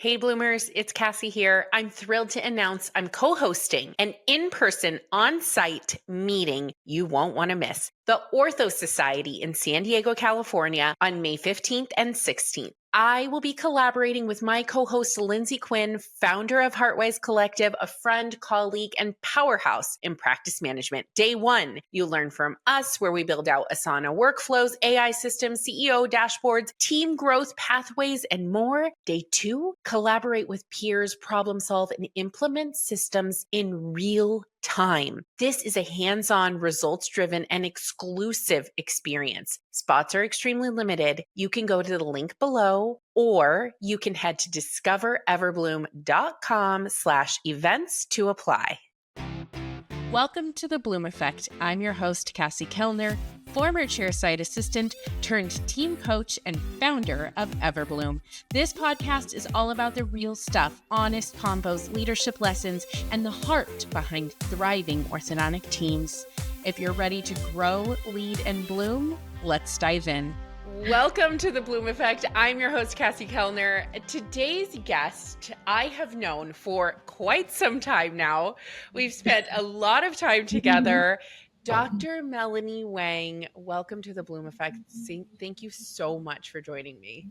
Hey Bloomers, it's Cassie here. I'm thrilled to announce I'm co-hosting an in-person on-site meeting you won't want to miss. The Ortho Society in San Diego, California on May 15th and 16th. I will be collaborating with my co-host, Lindsay Quinn, founder of Heartwise Collective, a friend, colleague, and powerhouse in practice management. Day one, you'll learn from us where we build out Asana workflows, AI systems, CEO dashboards, team growth pathways, and more. Day two, collaborate with peers, problem solve, and implement systems in real time. This is a hands-on, results-driven, and exclusive experience. Spots are extremely limited. You can go to the link below, or you can head to discovereverbloom.com/events to apply. Welcome to the Bloom Effect. I'm your host, Cassie Kellner, former chairside assistant turned team coach and founder of Everbloom. This podcast is all about the real stuff, honest combos, leadership lessons, and the heart behind thriving orthodontic teams. If you're ready to grow, lead, and bloom, let's dive in. Welcome to the Bloom Effect. I'm your host, Cassie Kellner. Today's guest, I have known for quite some time now. We've spent a lot of time together. Dr. Melanie Wang, welcome to the Bloom Effect. Thank you so much for joining me.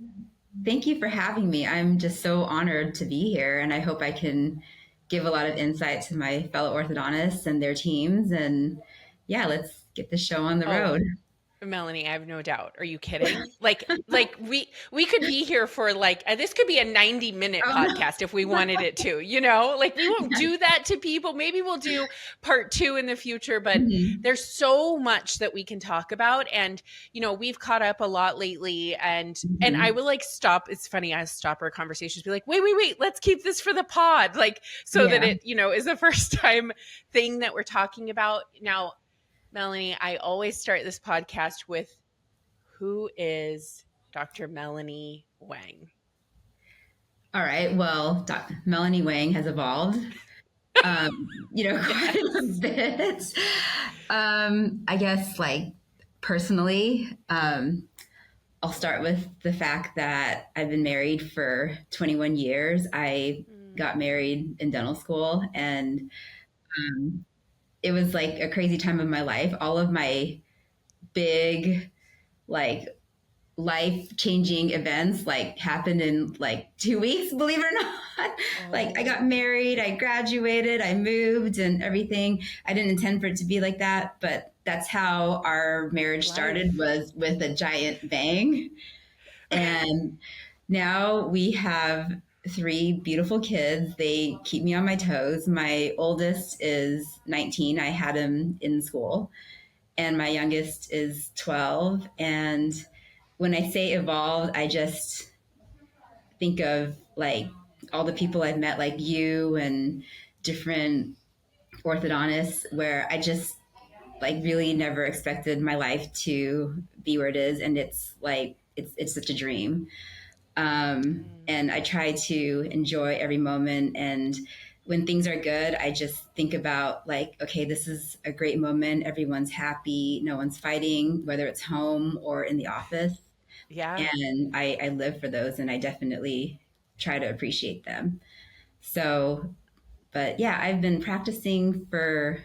Thank you for having me. I'm just so honored to be here, and I hope I can give a lot of insight to my fellow orthodontists and their teams. And yeah, let's get the show on the road. Melanie, I have no doubt. Are you kidding? Like we could be here for this could be a 90-minute podcast if we wanted it to, we won't do that to people. Maybe we'll do part 2 in the future, but there's so much that we can talk about. And, we've caught up a lot lately and I will stop. It's funny. I stop our conversations, be like, wait, let's keep this for the pod. That it, is a first time thing that we're talking about now. Melanie, I always start this podcast with, who is Dr. Melanie Wang? All right. Well, Melanie Wang has evolved, quite a bit. I guess personally, I'll start with the fact that I've been married for 21 years. I got married in dental school, and it was a crazy time of my life. All of my big, life-changing events happened in 2 weeks, believe it or not. I got married, I graduated, I moved and everything. I didn't intend for it to be like that, but that's how our marriage started, was with a giant bang. And now we have 3 beautiful kids. They keep me on my toes. My oldest is 19. I had him in school. And my youngest is 12. And when I say evolved, I just think of all the people I've met, like you and different orthodontists, where I just really never expected my life to be where it is. And it's it's such a dream. And I try to enjoy every moment. And when things are good, I just think about okay, this is a great moment. Everyone's happy. No one's fighting, whether it's home or in the office. Yeah. And I live for those, and I definitely try to appreciate them. So, but yeah, I've been practicing for,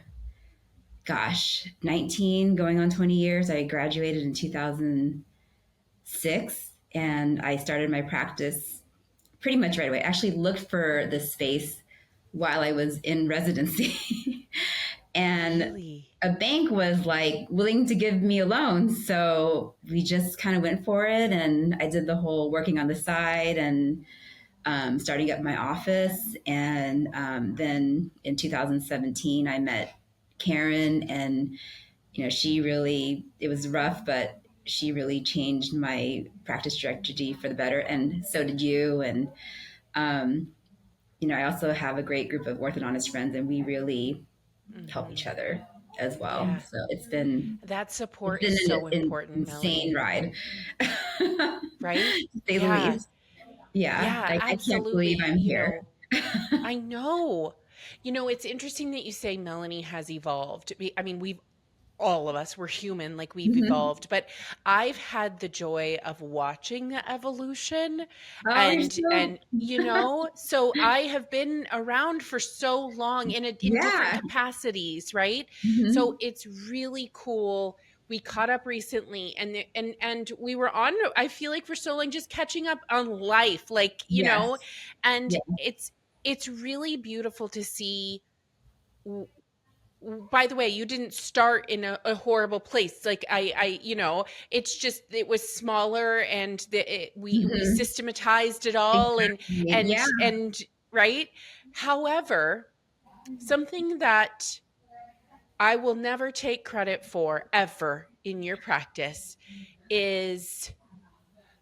19 going on 20 years. I graduated in 2006, and I started my practice pretty much right away. I actually looked for this space while I was in residency. And really? A bank was willing to give me a loan. So we just kind of went for it. And I did the whole working on the side and starting up my office. And then in 2017, I met Karen, and, she really, it was rough, but she really changed my practice trajectory for the better. And so did you. And, I also have a great group of orthodontist friends, and we really help each other as well. Yeah. So it's been, that support is so important. Insane ride. Right? To say the least. Yeah. I can't believe I'm here. I know. It's interesting that you say Melanie has evolved. I mean, we've all of us, we're human, like we've Hmm. evolved, but I've had the joy of watching the evolution. Oh, you're so, And so I have been around for so long in different yeah. capacities, right? So Hmm. it's really cool. We caught up recently, and we were on, I feel like, for so long, just catching up on life, like, Yes. and Yeah. it's really beautiful to see. By the way, you didn't start in a horrible place. Like, it's just, it was smaller, and we Hmm. systematized it all, Exactly. Yeah. and right. However, something that I will never take credit for ever in your practice is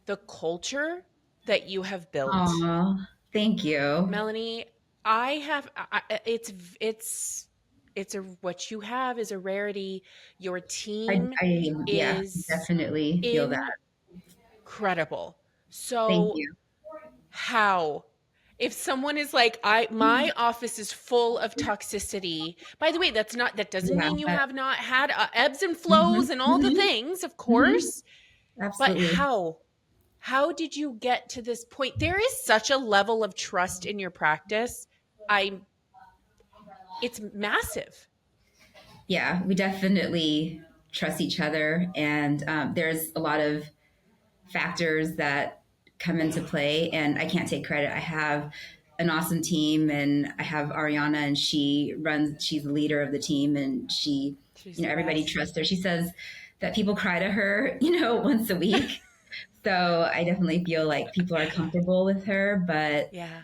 the culture that you have built. Oh, thank you. Melanie, I have it's a what you have is a rarity. Your team Yeah, is definitely feel that. incredible. Thank So you. how, if someone is like, I my office is full of toxicity. By the way, that doesn't Yeah. mean you have not had ebbs and Mhm. flows and all the Mhm. things, of Mhm. course. But Absolutely. how did you get to this point? There is such a level of trust in your practice. I It's massive. Yeah, we definitely trust each other, and there's a lot of factors that come into play, and I can't take credit. I have an awesome team, and I have Ariana, and she's the leader of the team, and She's the everybody best. trusts her. She says that people cry to her, once a week. So I definitely feel like people are comfortable with her, but Yeah.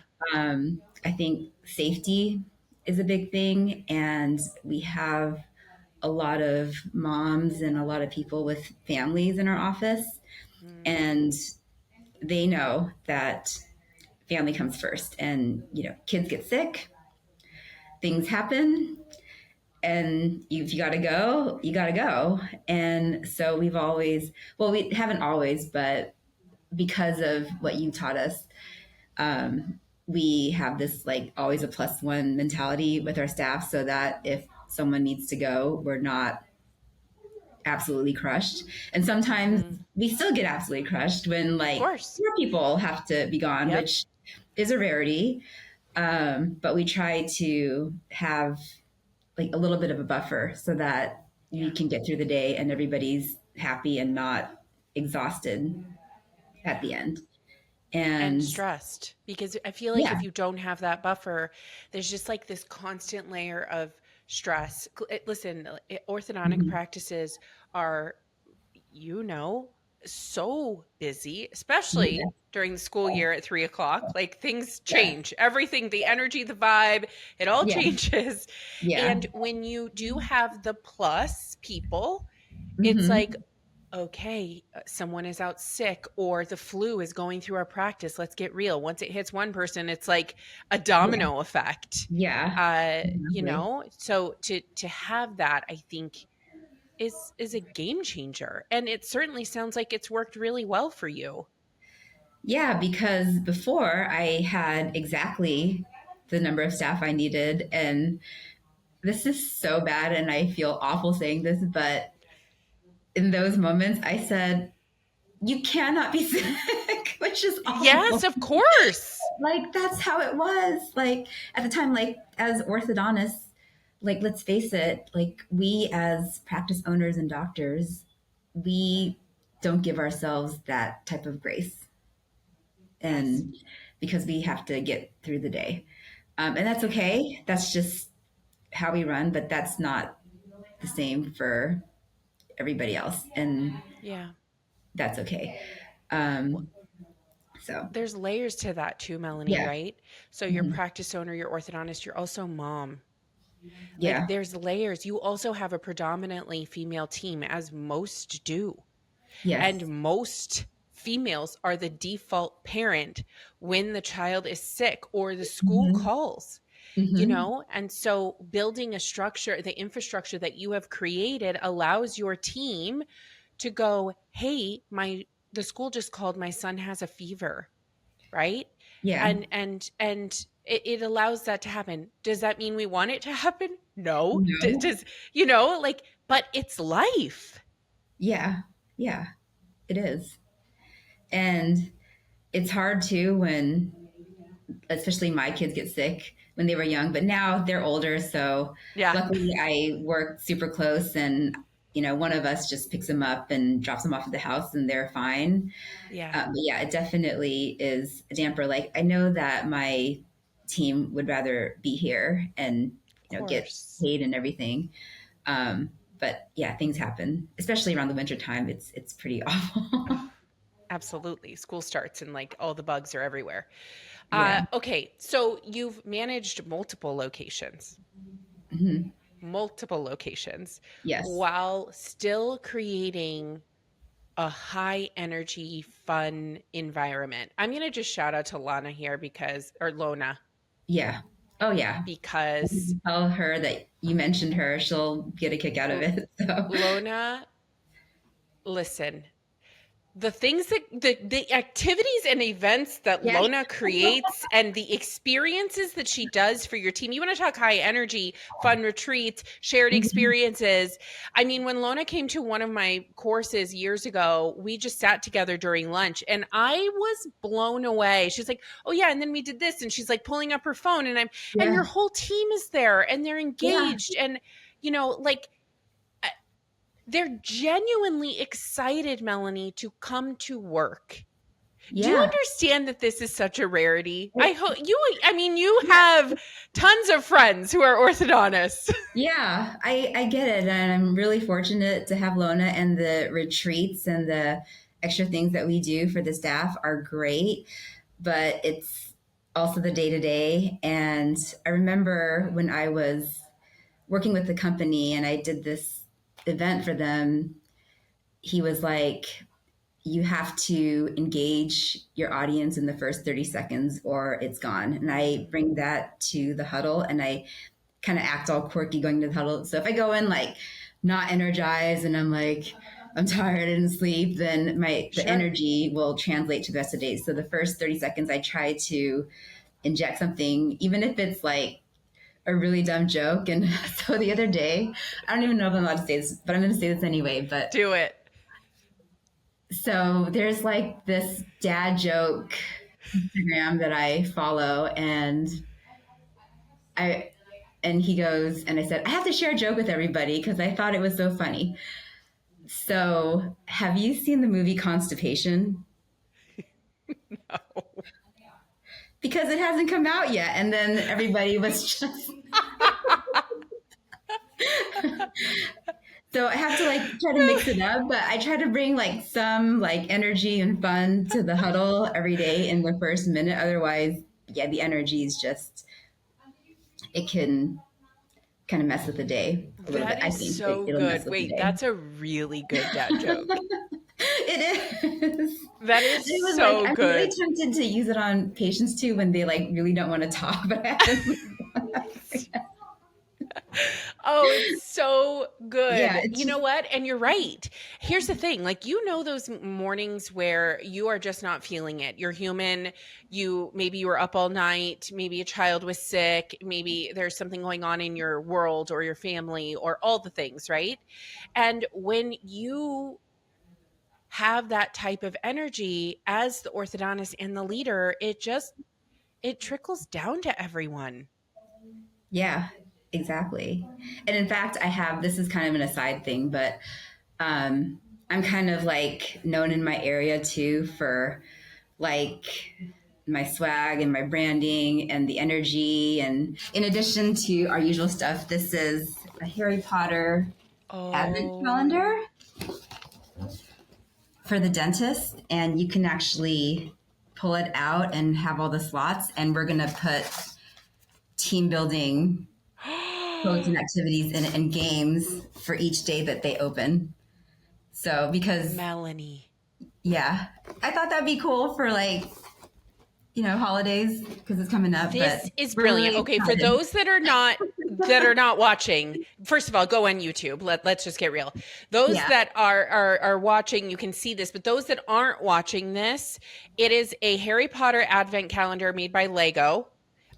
I think safety is a big thing, and we have a lot of moms and a lot of people with families in our office, Mm, and they know that family comes first. And kids get sick, things happen, and if you got to go, you got to go. And so we've always, well, we haven't always, but because of what you taught us, we have this like always a plus one mentality with our staff, so that if someone needs to go, we're not absolutely crushed. And sometimes mm, we still get absolutely crushed when of like course. more people have to be gone, Yep. which is a rarity. But we try to have like a little bit of a buffer so that we Yeah. can get through the day and everybody's happy and not exhausted at Yeah. the end. And And stressed, because I feel like yeah. if you don't have that buffer, there's just like this constant layer of stress. Listen, orthodontic Mhm. practices are, you know, so busy, Yeah. especially during the school year at 3 o'clock. Like, things change, everything, the energy, the vibe, it all Yeah. changes. Yeah. And when you do have the plus people, it's like, Hmm. okay, someone is out sick, or the flu is going through our practice. Let's get real. Once it hits one person, it's like a Yeah. domino effect. Yeah. Exactly. So to have that, I think, is a game changer. And it certainly sounds like it's worked really well for you. Yeah, because before I had exactly the number of staff I needed. And this is so bad. And I feel awful saying this, but in those moments, I said, you cannot be sick, which is Yes, awful. of course. Like, that's how it was. Like, at the time, like, as orthodontists, like, let's face it, like, we as practice owners and doctors, we don't give ourselves that type of grace. Yes. And because we have to get through the day. And that's Yeah. okay. That's just how we run, but that's not the same for everybody else. And Yeah. that's okay. Well, Um, so, there's layers to that too, Melanie, yeah. right? So you're Mhm. practice owner, you're orthodontist, you're also mom. Like, Yeah. there's layers. You also have a predominantly female team, as most do. And Yes. most females are the default parent when the child is sick or the school Hmm. calls, Hmm. And so building a structure, the infrastructure that you have created, allows your team to go, hey, the school just called, my son has a fever, right? Yeah. And it allows that to happen. Does that mean we want it to happen? No. No. Does, like, but it's life. Yeah. Yeah, it is. And it's hard too when, especially my kids get sick when they were young, but now they're older. So Yeah. luckily I work super close and, one of us just picks them up and drops them off at the house and they're fine. Yeah. But yeah, it definitely is a damper. Like I know that my team would rather be here and, Of get course. paid and everything. But yeah, things happen, especially around the winter time. It's pretty awful. Absolutely. School starts and like all the bugs are everywhere. Yeah. Okay. So you've managed Hmm. multiple locations Yes. while still creating a high energy, fun environment. I'm going to just shout out to Lona, Yeah. Oh yeah. because Tell her that you mentioned her. She'll get a kick out of L- it. So Lona, listen, the things that the activities and events that yeah. Lona creates and the experiences that she does for your team. You want to talk high energy, fun retreats, shared Mhm. experiences. I mean, when Lona came to one of my courses years ago, we just sat together during lunch and I was blown away. She's like, "Oh yeah, and then we did this." And she's like pulling up her phone and your Yeah. whole team is there and they're Yeah. engaged and like they're genuinely excited, Melanie, to come to work. Do you Yeah. understand that this is such a rarity? It- I mean, you have tons of friends who are orthodontists. yeah. I get it. And I'm really fortunate to have Lona, and the retreats and the extra things that we do for the staff are great, but it's also the day to day. And I remember when I was working with the company and I did this event for them, he was like, you have to engage your audience in the first 30 seconds or it's gone. And I bring that to the huddle and I kind of act all quirky going to the huddle. So if I go in like not energized and I'm like, I'm tired and sleep, then the Sure. energy will translate to the rest of the day. So the first 30 seconds, I try to inject something, even if it's like a really dumb joke. And so the other day, I don't even know if I'm allowed to say this, but I'm going to say this anyway. But Do it. so there's like this dad joke Instagram that I follow, I and he goes, and I said, I have to share a joke with everybody because I thought it was so funny. So, have you seen the movie Constipation? No. Because it hasn't come out yet. And then everybody was just. So I have to like try to mix it up, but I try to bring like some like energy and fun to the huddle every day in the first minute. Otherwise, yeah, the energy is just, it can kind of mess with the day a little bit. That I is think so it'll mess good. with the Wait, day. that's a really good dad joke. It is. That It is was like, so I'm really good. tempted to use it on patients too when they like really don't want to talk, but I haven't. Oh, it's so Yeah, good. it's You know just, what? And you're right. Here's the thing, like, those mornings where you are just not feeling it. You're human. Maybe you were up all night. Maybe a child was sick. Maybe there's something going on in your world or your family or all the things, right? And when you have that type of energy as the orthodontist and the leader, it trickles down to everyone. yeah, exactly. And in fact, this is kind of an aside thing, but um, I'm kind of like known in my area too for like my swag and my branding and the energy. And in addition to our usual stuff, this is a Harry Potter advent Oh, calendar for the dentist. And you can actually pull it out and have all the slots. And we're going to put team building quotes and activities and games for each day that they open. So, because, Melanie. yeah, I thought that'd be cool for like, holidays because it's coming up, but This is we're brilliant. really Okay, for excited. those that are not watching, first of all, go on YouTube. Let's just get real. Those Yeah. that are watching, you can see this, but those that aren't watching this, it is a Harry Potter advent calendar made by Lego.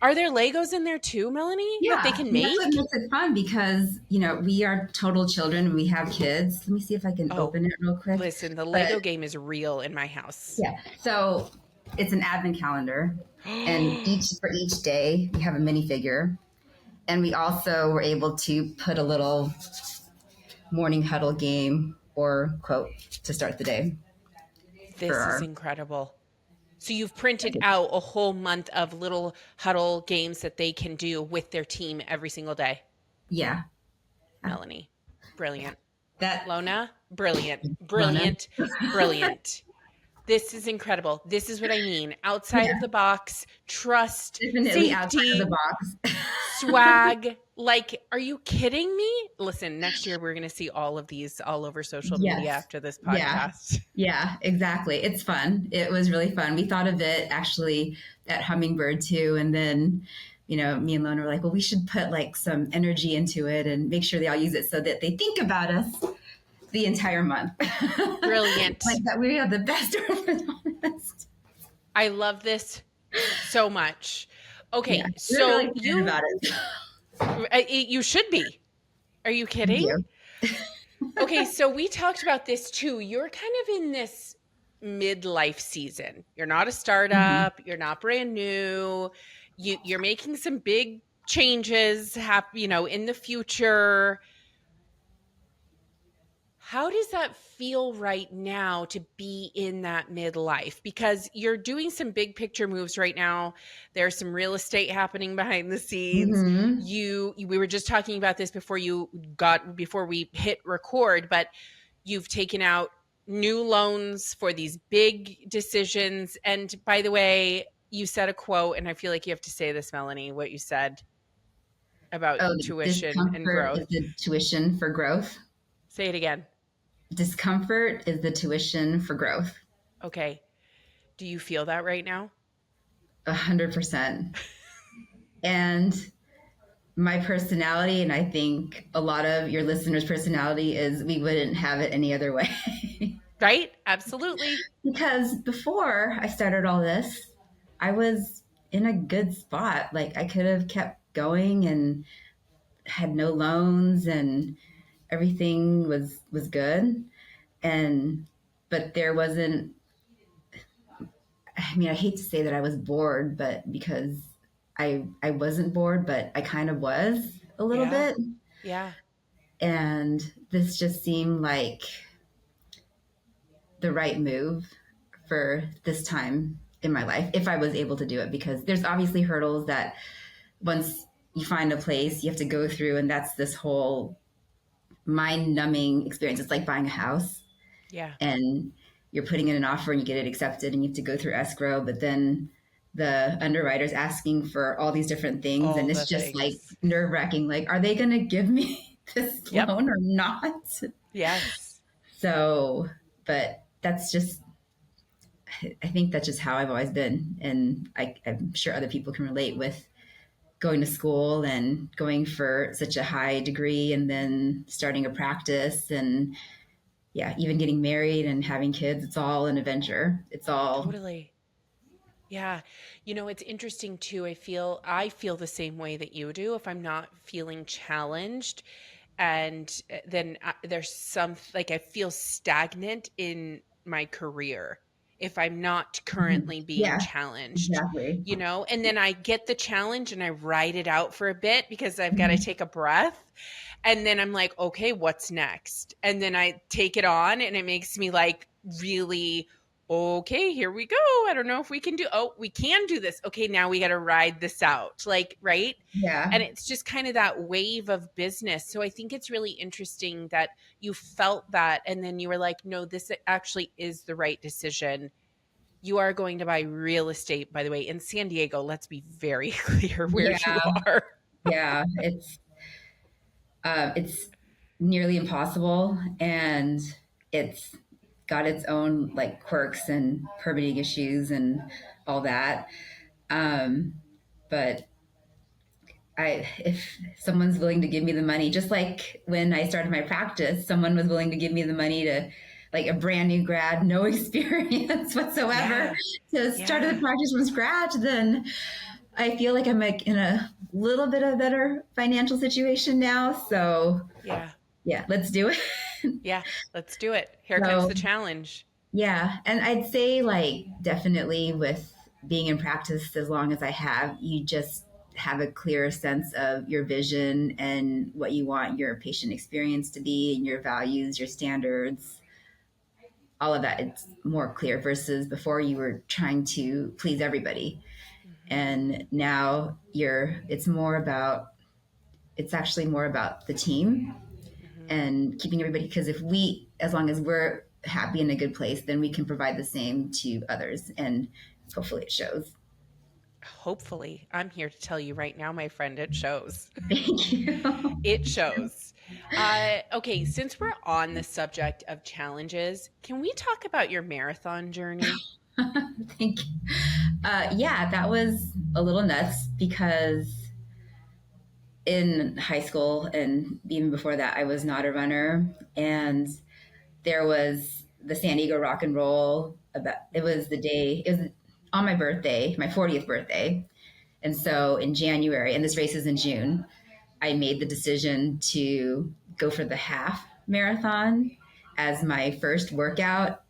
Are there Legos in there too, Melanie, that they Yeah, can that's what make? makes it fun because, we are total children and we have kids. Let me see if I can Oh, open it real quick. listen, the But Lego game is real in my house. yeah, so it's an advent calendar, and for each day we have a minifigure, and we also were able to put a little morning huddle game or quote to start the day for This is our. incredible. So you've printed out a whole month of little huddle games that they can do with their team every single day. Yeah, Melanie, brilliant. that Lona, brilliant, Lona. brilliant, brilliant. This is incredible. This is what I mean. Outside Yeah, of the box, trust, definitely outside of the safety, box. swag. Like, are you kidding me? Listen, next year we're going to see all of these all over social media Yes. after this Yeah. podcast. Yeah, exactly. It's fun. It was really fun. We thought of it actually at Hummingbird too. And then, me and Lona were like, well, we should put like some energy into it and make sure they all use it so that they think about us the entire month. Brilliant. Like that we are the best orthodontist. I love this so much. Okay, Yeah, we're so really excited about it. you should be. Are you Thank kidding? you. Okay, so we talked about this too. You're kind of in this midlife season. You're not a Mhm. startup, you're not brand new. You're making some big changes, in the future. How does that feel right now to be in that midlife? Because you're doing some big picture moves right now. There's some real estate happening behind the scenes. Mhm. We were just talking about this before we hit record, but you've taken out new loans for these big decisions. And by the way, you said a quote, and I feel like you have to say this, Melanie, what you said about Oh, tuition and discomfort growth. is the tuition for growth. Say it again. Discomfort is the tuition for growth. Okay. Do you feel that right now? 100%. And my personality, and I think a lot of your listeners' personality, is we wouldn't have it any other way. Right? Absolutely. Because before I started all this, I was in a good spot. Like I could have kept going and had no loans and everything was good. And but there wasn't, I mean, I hate to say that I was bored, but because I wasn't bored, but I kind of was a little Yeah. bit. Yeah. And this just seemed like the right move for this time in my life if I was able to do it, because there's obviously hurdles that once you find a place you have to go through, and that's this whole mind numbing experience. It's like buying a house Yeah. and you're putting in an offer and you get it accepted and you have to go through escrow, but then the underwriter's asking for all these different things, All and the it's just like things. nerve wracking. Like, are they going to give me this Yep. loan or not? Yes. So, but that's just, I think that's just how I've always been. And I'm sure other people can relate with going to school and going for such a high degree and then starting a practice and yeah, even getting married and having kids. It's all an adventure. It's all. Totally. Yeah. It's interesting too. I feel the same way that you do. If I'm not feeling challenged, and then there's like I feel stagnant in my career if I'm not Mhm. currently being Yeah, challenged, exactly. and then I get the challenge and I ride it out for a bit because I've got to Mhm. take a breath. And then I'm like, okay, what's next? And then I take it on and it makes me like really, okay, here we go. I don't know if we can we can do this. Okay, now we got to ride this out. Like, right? Yeah. And it's just kind of that wave of business. So I think it's really interesting that you felt that and then you were like, no, this actually is the right decision. You are going to buy real estate, by the way, in San Diego. Let's be very clear where you Yeah. are. Yeah. It's nearly impossible, and it's got its own like quirks and permitting issues and all that. Um, but if someone's willing to give me the money, just like when I started my practice, someone was willing to give me the money to, like a brand new grad, no experience whatsoever, Yeah. to start the Yeah. practice from scratch, then I feel like I'm like in a little bit of a better financial situation now. So Yeah. yeah, let's do it. Yeah. Let's do it. Here comes So the challenge. yeah, and I'd say like definitely with being in practice as long as I have, you just have a clearer sense of your vision and what you want your patient experience to be and your values, your standards, all of that. It's more clear versus before you were trying to please everybody. Mm-hmm. And now it's actually more about the team Mm-hmm. and keeping everybody, because as long as we're happy in a good place, then we can provide the same to others, and hopefully it shows. Hopefully, I'm here to tell you right now, my friend, it shows. Thank you. It shows. Okay, since we're on the subject of challenges, can we talk about your marathon journey? Thank you. Yeah, that was a little nuts because in high school and even before that, I was not a runner. And there was the San Diego Rock and Roll. It was the day, it was on my birthday, my 40th birthday. And so in January, and this race is in June, I made the decision to go for the half marathon as my first workout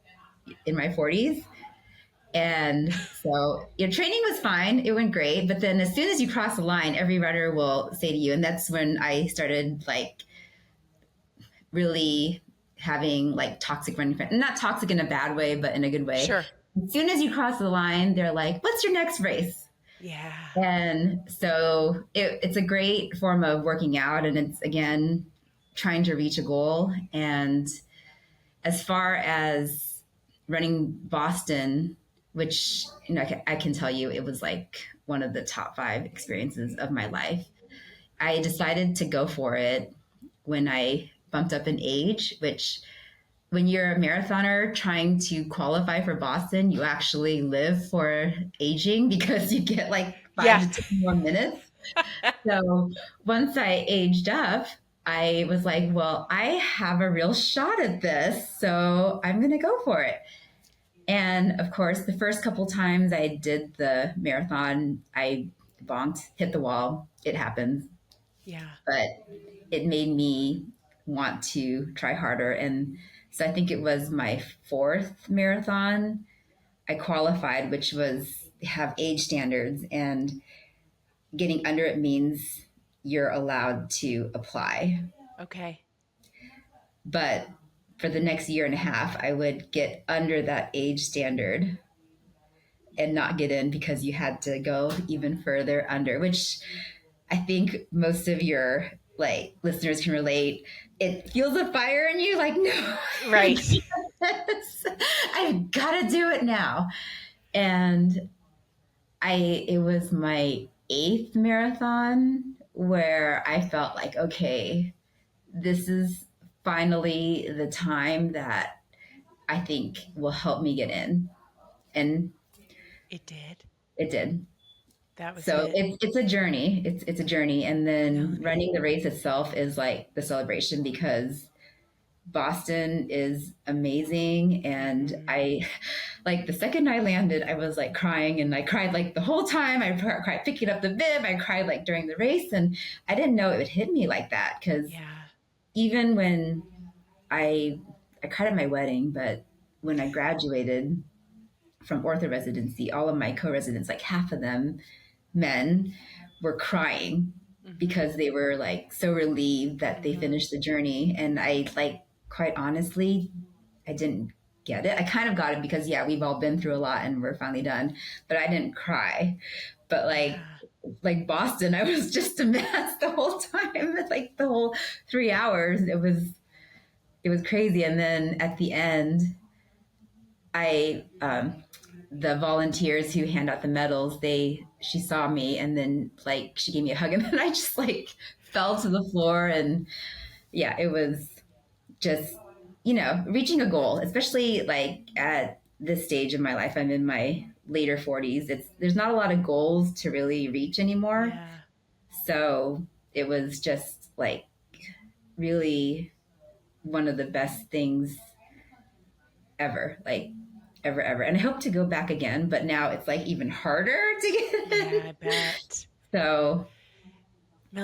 in my 40s. And so your training was fine. It went great. But then as soon as you cross the line, every runner will say to you, and that's when I started like really having like toxic running friends. Not toxic in a bad way, but in a good way. Sure. As soon as you cross the line, they're like, what's your next race? Yeah. And so it's a great form of working out. And it's, again, trying to reach a goal. And as far as running Boston, which I can tell you it was like one of the top 5 experiences of my life, I decided to go for it when I bumped up in age, which when you're a marathoner trying to qualify for Boston, you actually live for aging because you get like Yeah. 5 to 10 more minutes. So once I aged up, I was like, well, I have a real shot at this. So I'm going to go for it. And of course, the first couple times I did the marathon, I bonked, hit the wall. It happens. Yeah. But it made me want to try harder. And so I think it was my 4th marathon. I qualified, which was have age standards, and getting under it means you're allowed to apply. Okay. But for the next year and a half, I would get under that age standard and not get in because you had to go even further under, which I think most of your like listeners can relate. It fuels a fire in you, like, no, Right. I've got to do it now. And it was my 8th marathon where I felt like, okay, this is finally the time that I think will help me get in. And It did. it did. That was So it. it's a journey. It's a journey. And then Melanie. running the race itself is like the celebration because Boston is amazing. And Mm-hmm. I, like, the second I landed, I was like crying, and I cried like the whole time. I cried picking up the bib. I cried like during the race. And I didn't know it would hit me like that because Yeah. even when I, I cried at my wedding, but when I graduated from ortho residency, all of my co-residents, like half of them, men, were crying Mm-hmm. because they were like so relieved that they Mm-hmm. finished the journey. And I, like, quite honestly, I didn't get it. I kind of got it because yeah, we've all been through a lot and we're finally done, but I didn't cry. But Yeah. like Boston, I was just a mess the whole time. Like the whole 3 hours, it was crazy. And then at the end, I the volunteers who hand out the medals, she saw me, and then like she gave me a hug, and then I just like fell to the floor. And yeah, it was just, reaching a goal, especially like at this stage of my life. I'm in my later 40s. There's not a lot of goals to really reach anymore. Yeah. So it was just like really one of the best things ever. Like, ever, ever. And I hope to go back again, but now it's like even harder to get Yeah, in. I bet. So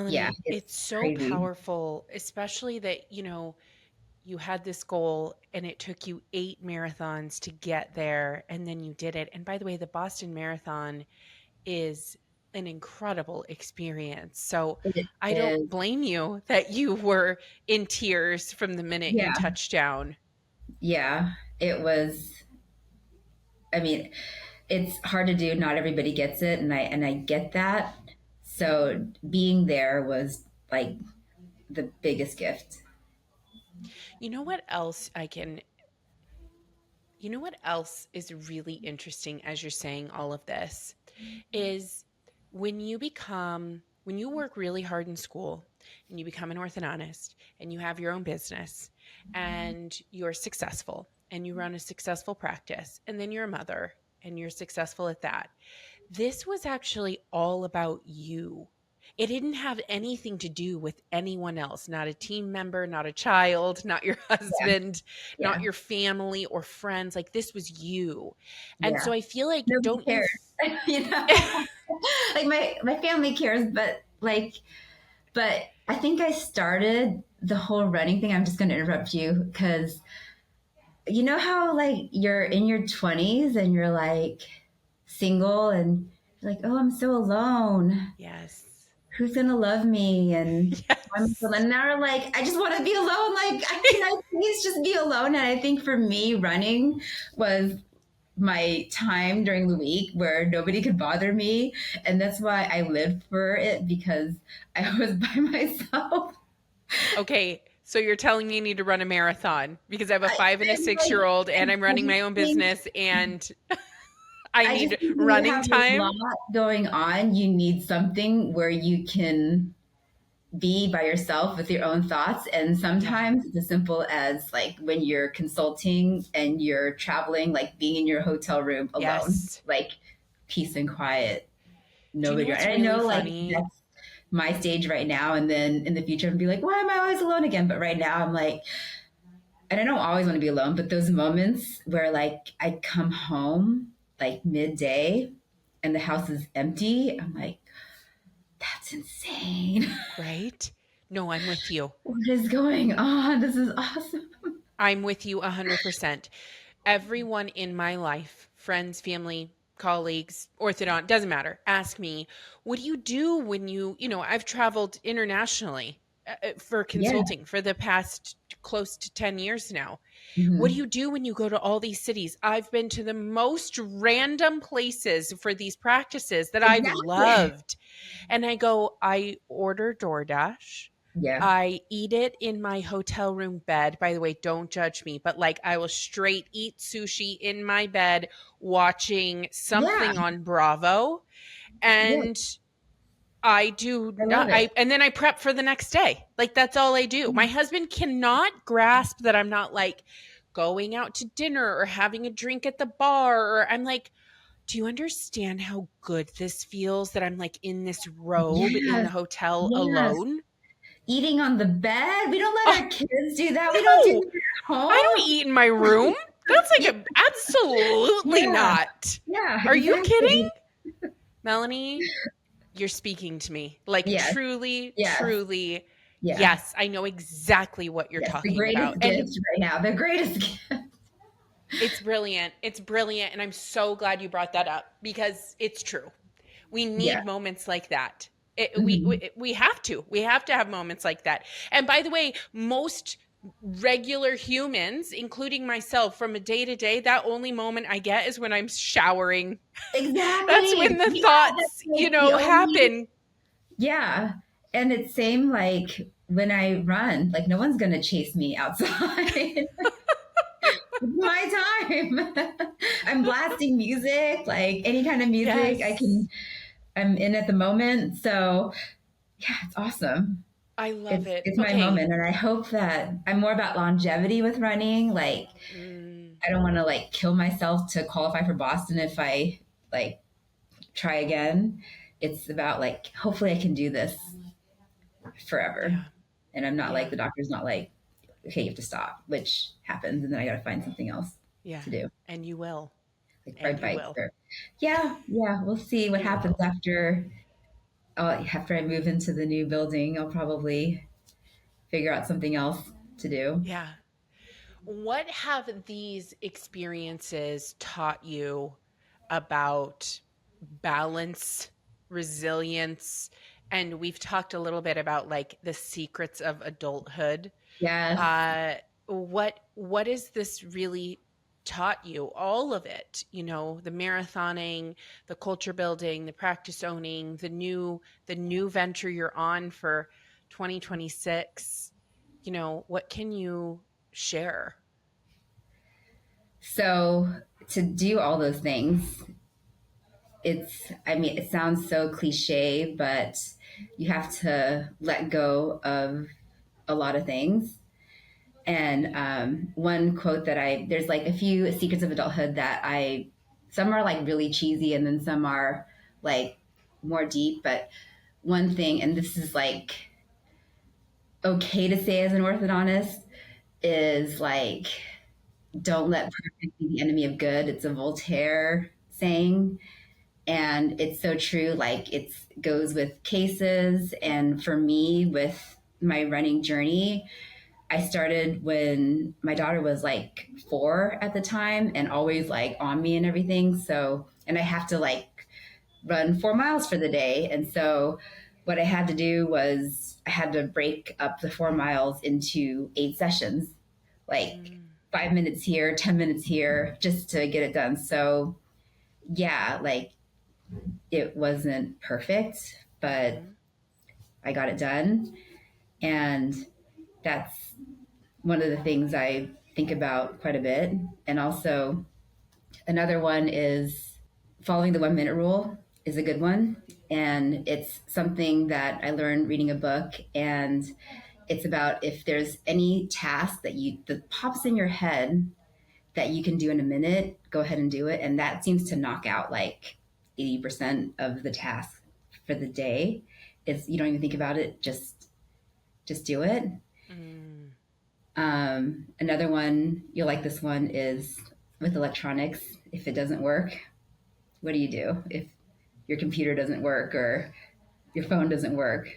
yeah, Melanie, it's it's so crazy. powerful, especially that, you had this goal and it took you 8 marathons to get there and then you did it. And by the way, the Boston Marathon is an incredible experience. So It I don't is, blame you that you were in tears from the minute you yeah, touched down. yeah. It was, I mean, it's hard to do. Not everybody gets it, and I get that. So being there was like the biggest gift. You know what else I can You know what else is really interesting as you're saying all of this is when you work really hard in school and you become an orthodontist and you have your own business and you're successful and you run a successful practice and then you're a mother and you're successful at that. This was actually all about you. It didn't have anything to do with anyone else, not a team member, not a child, not your Yeah, husband, not yeah, your family or friends. Like this was you. And yeah. so I feel like, Nobody don't you? cares, you know. Like my family cares, but but I think I started the whole running thing. I'm just going to interrupt you because you know how like you're in your 20s and you're like single and you're like, oh, I'm so alone. Yes. Who's gonna love me? And Yes. and now like I just want to be alone. Like, can I please just be alone? And I think for me, running was my time during the week where nobody could bother me, and that's why I lived for it because I was by myself. Okay. So you're telling me you need to run a marathon because I have a I, 5 and a I'm 6 year like, old and I'm I running just my own think business and I I just need think when you running have a time. lot going on, you need something where you can be by yourself with your own thoughts. And Yeah. sometimes it's as simple as like when you're consulting and you're traveling, like being in your hotel room alone, Yes. like peace and quiet, Do you know nobody. what's And I really know like funny? that's my stage right now. And then in the future, I'll be like, why am I always alone again? But right now, I'm like, and I don't always want to be alone, but those moments where like I come home like midday and the house is empty, I'm like, that's insane. Right? No, I'm with you. What is going on? This is awesome. I'm with you 100%. Everyone in my life, friends, family, colleagues, orthodont, doesn't matter, ask me, what do you do when I've traveled internationally for Yeah. consulting for the past close to 10 years now. What do Hmm. you do when you go to all these cities? I've been to the most random places for these practices that I've Exactly. loved. And I go, I order DoorDash. Yeah. I eat it in my hotel room bed. By the way, don't judge me, but like I will straight eat sushi in my bed watching Yeah. something on Bravo. Yeah. And I do I not, love it. and then I prep for the next day. Like that's all I do. My husband cannot grasp that I'm not like going out to dinner or having a drink at the bar. Or I'm like, do you understand how good this feels that I'm like in this robe in the Yes. hotel Yes. alone? Eating on the bed. We don't let Oh, our kids do that. We don't do no, that at I don't home. eat in my room. That's like Yeah. a absolutely Yeah. not. Yeah. Are you kidding? Exactly. Melanie, you're speaking to me. Like Yes. truly, Yes. truly, Yeah. yes, I know exactly what you're Yes. The talking about. greatest And gift right now. The greatest gift. it's brilliant. It's brilliant. And I'm so glad you brought that up because it's true. We Yeah. need moments like that. It, we, Hmm. we we have to. We have to have moments like that. And by the way, most regular humans, including myself, from a day to day, that only moment I get is when I'm showering. That's when Exactly. the Yeah. That's thoughts, like the only. happen. Yeah. And it's same like when I run, like no one's gonna chase me outside. It's my time. I'm blasting music, like any kind of music Yes, I'm in at the moment. So yeah, it's awesome. I love it. It's my Okay. moment. And I hope that I'm more about longevity with running. Like Mm, I don't want to like kill myself to qualify for Boston if I like try again. It's about like hopefully I can do this forever. yeah, And I'm not like yeah. the doctor's not like, okay, you have to stop, which happens, and then I got to find something else. Yeah. to do, And you will. like And ride you bikes will. or yeah. We'll see what You happens will. after I move into the new building. I'll probably figure out something else to do. Yeah. What have these experiences taught you about balance, resilience? And we've talked a little bit about like the secrets of adulthood. Yes. Uh, what is this really taught you? All of it, you know, the marathoning, the culture building, the practice owning, the new venture you're on for 2026. You know, what can you share? So to do all those things, I mean, it sounds so cliche, but you have to let go of a lot of things. And one quote there's like a few secrets of adulthood some are like really cheesy and then some are like more deep. But one thing, and this is like okay to say as an orthodontist, is like, don't let perfect be the enemy of good. It's a Voltaire saying. And it's so true. Like it goes with cases. And for me, with my running journey, I started when my daughter was like 4 at the time and always like on me and everything. So, and I have to like run 4 miles for the day. And so what I had to do was I had to break up the 4 miles into 8 sessions, like Mm, 5 minutes here, 10 minutes here, just to get it done. So yeah, like it wasn't perfect, but mhm. I got it done. And that's one of the things I think about quite a bit. And also, another one is following the 1 minute rule is a good one. And it's something that I learned reading a book. And it's about if there's any task that pops in your head that you can do in a minute, go ahead and do it. And that seems to knock out like 80% of the task for the day. It's you don't even think about it, just do it. Mm, Another one, you'll like this one, is with electronics. If it doesn't work, what do you do? If your computer doesn't work or your phone doesn't work,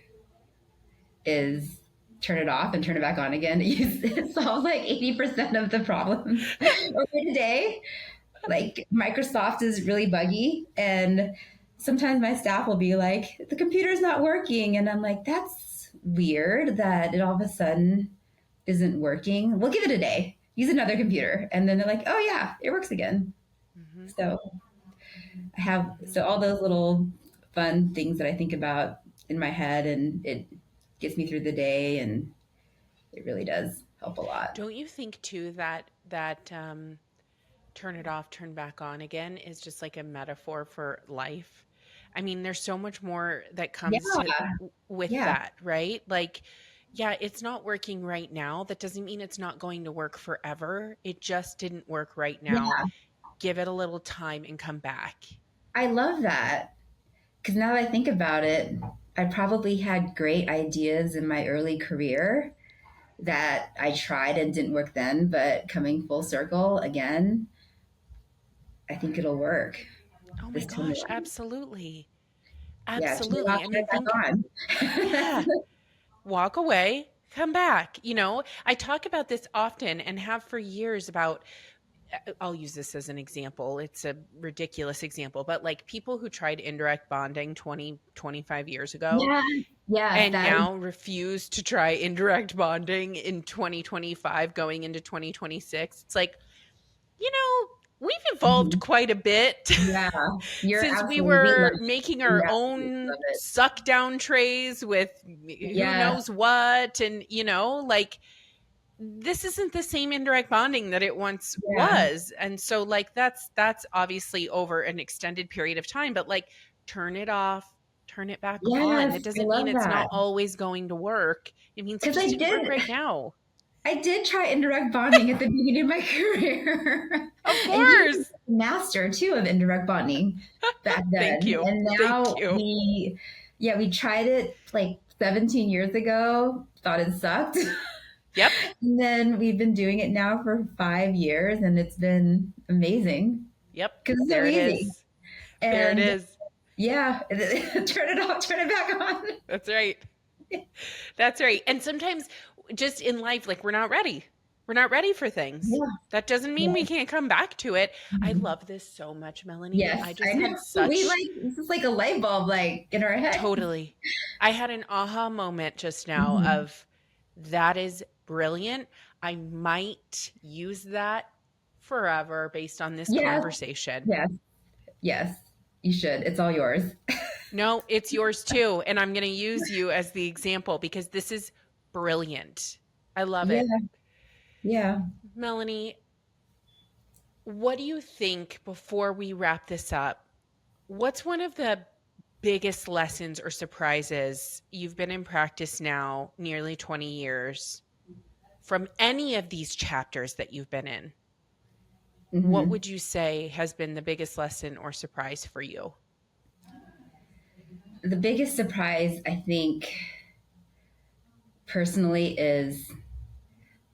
is turn it off and turn it back on again. It solves like 80% of the problems over the day. Like Microsoft is really buggy, and sometimes my staff will be like, the computer's not working. And I'm like, that's weird that it all of a sudden isn't working. We'll give it a day, use another computer. And then they're like, oh yeah, it works again. mhm, So mhm. all those little fun things that I think about in my head, and it gets me through the day, and it really does help a lot. Don't you think too that turn it off, turn back on again is just like a metaphor for life? I mean, there's so much more that Yeah. comes to with Yeah. that, right? Like, yeah, it's not working right now. That doesn't mean it's not going to work forever. It just didn't work right now. Yeah. Give it a little time and come back. I love that. Because now that I think about it, I probably had great ideas in my early career that I tried and didn't work then, but coming full circle again, I think it'll work Oh my this time gosh, around. absolutely. Yeah, turn it off, Absolutely. I turn mean, it back think, on. yeah, walk away, come back. You know, I talk about this often and have for years about, I'll use this as an example. It's a ridiculous example, but like people who tried indirect bonding 20, 25 years ago Yeah, yes, and that is, now refuse to try indirect bonding in 2025 going into 2026. It's like, you know, we've evolved mhm. quite a bit Yeah, you're since we absolutely, we love were it. making We our absolutely own love it. suck down trays with who Yes, knows what. And, you know, like this isn't the same indirect bonding that it once yeah, was. And so like that's obviously over an extended period of time, but like turn it off, turn it back on. That yes, I doesn't mean love it's that. not always going to work. It means it Because just didn't work right now. I did try indirect bonding at the beginning of my career. Of And you were course. a master too of indirect bonding back Thank then. you. And Thank now you. we tried it like 17 years ago, thought it sucked. Yep. And then we've been doing it now for 5 years, and it's been amazing Yep. because it's so There it easy. is. There it And is. yeah, turn it off, turn it back on. That's right. That's right. And sometimes just in life, like we're not ready. We're not ready for things. Yeah. That doesn't mean we Yeah. can't come back to it. I Mhm. love this so much, Melanie. Yes, I I just know. had We such like this is like a light bulb like in our head. totally. I had an aha moment just now Mhm. of that is brilliant. I might use that forever based on this Yes, conversation. yes, yes. You should. It's all yours. No, it's yours too. And I'm going to use you as the example because this is brilliant. I love Yeah, it. yeah. Melanie, what do you think before we wrap this up? What's one of the biggest lessons or surprises you've been in practice now nearly 20 years from any of these chapters that you've been in? What Hmm. would you say has been the biggest lesson or surprise for you? The biggest surprise, I think, personally, is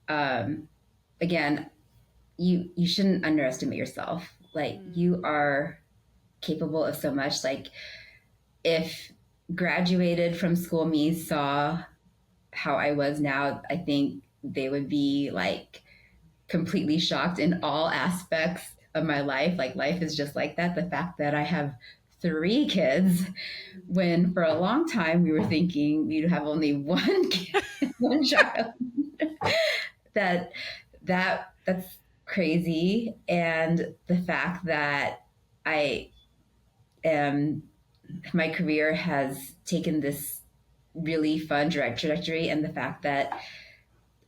um, again, you shouldn't underestimate yourself. Like Mm, you are capable of so much. Like if graduated from school me saw how I was now, I think they would be like completely shocked in all aspects of my life. Like life is just like that. The fact that I have 3 kids when for a long time we were thinking we'd have only one kid, one child. that that's crazy. And the fact that I am my career has taken this really fun direct trajectory, and the fact that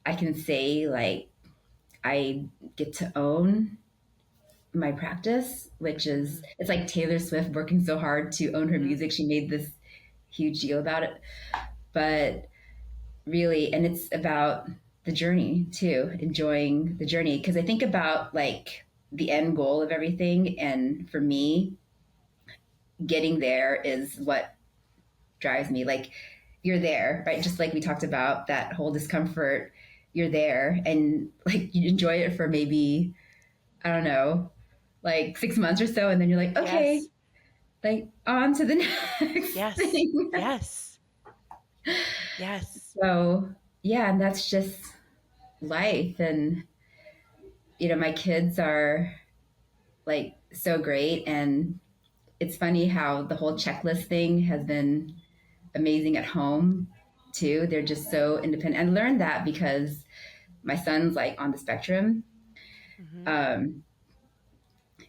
I can say like I get to own my practice, which is mhm, it's like Taylor Swift working so hard to own her mhm, music. She made this huge deal about it. But really, and it's about the journey too, enjoying the journey. Because I think about like the end goal of everything. And for me, getting there is what drives me. Like you're there, right? Just like we talked about that whole discomfort, you're there and like you enjoy it for maybe, I don't know, like 6 months or so. And then you're like, okay, yes. like on to the next Yes. thing. Yes. Yes. So, yeah, and that's just life. And, my kids are like so great. And it's funny how the whole checklist thing has been amazing at home too. They're just so independent. I learned that because my son's like on the spectrum. Mhm. Um,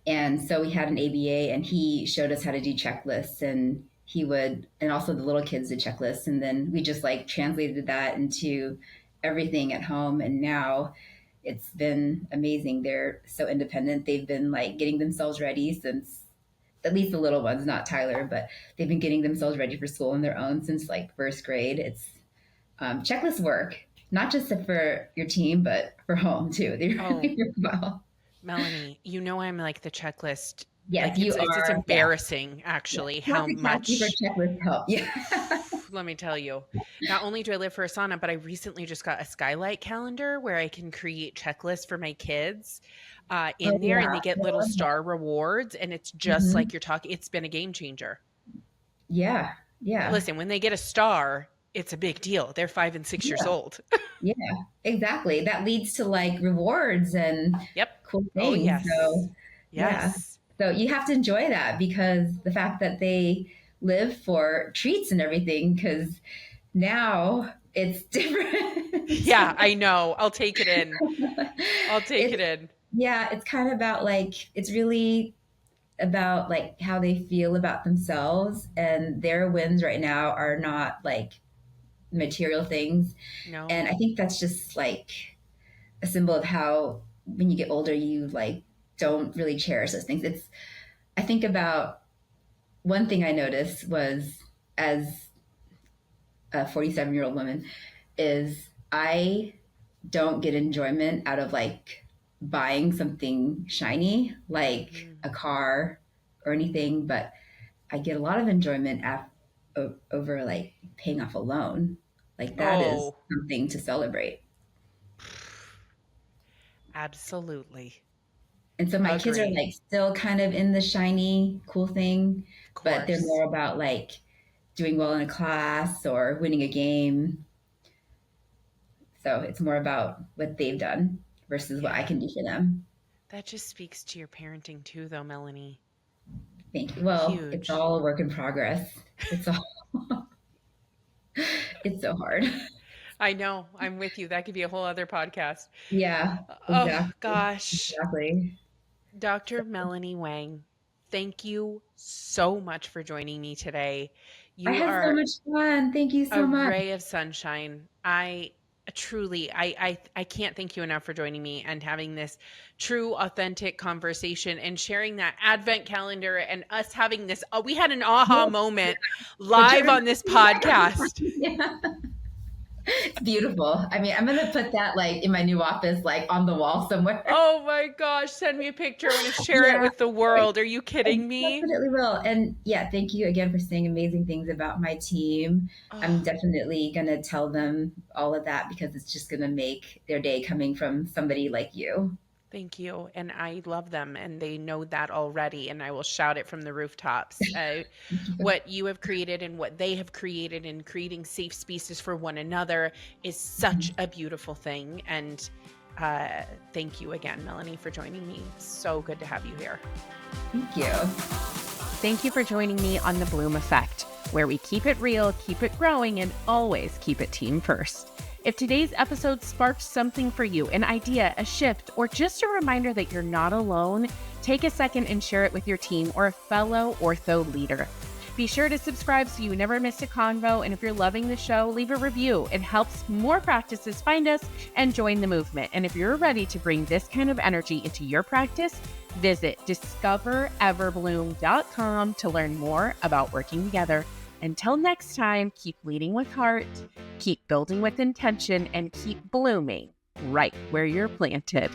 and so we had an ABA and he showed us how to do checklists and he would, and also the little kids did checklists. And then we just like translated that into everything at home. And now it's been amazing. They're so independent. They've been like getting themselves ready since at least the little ones, not Tyler, but they've been getting themselves ready for school on their own since like first grade. It's checklist work, not just for your team, but for home too. They Oh, really work well. Melanie, you know I'm like the checklist. Yes, Like you it's are. Yeah. embarrassing Yeah. actually Talk how to Cassie for much checklist help. Yeah. let me tell you. Not only do I live for Asana, but I recently just got a skylight calendar where I can create checklists for my kids Oh, in there yeah. and they I get little love that. star rewards and it's just Hmm. like you're talking it's been a game changer. Yeah. Yeah. Listen, when they get a star, it's a big deal. They're 5 and 6 years Yeah. old. Yeah. Exactly. That leads to like rewards and Yep. cool Oh things. yes. So, yeah. Yes. So you have to enjoy that because the fact that they live for treats and everything, because now it's different. Yeah, I know. I'll take it in. I'll take it It's, in. yeah, it's kind of about like, it's really about like how they feel about themselves, and their wins right now are not like material things. No. And I think that's just like a symbol of how when you get older you like don't really cherish those things. It's I think about one thing I noticed was as a 47-year-old woman is I don't get enjoyment out of like buying something shiny like Mhm. a car or anything, but I get a lot of enjoyment over like paying off a loan. Like that is Oh, something to celebrate. Absolutely. And so my kids are Agree. like still kind of in the shiny, cool thing, Of but they're course. more about like doing well in a class or winning a game. So it's more about what they've done versus what I Yeah. can do for them. That just speaks to your parenting too, though, Melanie. Thank you. Well, it's Huge. all a work in progress. It's all, it's so hard. I know. I'm with you. That could be a whole other podcast. Yeah, Oh, exactly. gosh. Exactly. So Dr. Melanie Wang, thank you so much for joining me today. I You had so are much fun. Thank you a so much. ray of sunshine. I truly, I can't thank you enough for joining me and having this true, authentic conversation and sharing that advent calendar and us having this. We had an aha Yes, moment the live turn. on this podcast. Yeah. It's beautiful. I mean, I'm gonna put that like in my new office, like on the wall somewhere. Oh my gosh, send me a picture. I want to share it Yeah, with the world. Are you I kidding me? definitely will. And yeah, thank you again for saying amazing things about my team. I'm Oh, definitely gonna tell them all of that because it's just gonna make their day coming from somebody like you. thank you. And I love them, and they know that already. And I will shout it from the rooftops. Thank you. What you have created and what they have created in creating safe spaces for one another is such a beautiful thing. And thank you again, Melanie, for joining me. So good to have you here. Thank you. Thank you for joining me on The Bloom Effect, where we keep it real, keep it growing, and always keep it team first. If today's episode sparked something for you, an idea, a shift, or just a reminder that you're not alone, take a second and share it with your team or a fellow ortho leader. Be sure to subscribe so you never miss a convo, and if you're loving the show, leave a review. It helps more practices find us and join the movement. And if you're ready to bring this kind of energy into your practice, visit discovereverbloom.com to learn more about working together. Until next time, keep leading with heart, keep building with intention, and keep blooming right where you're planted.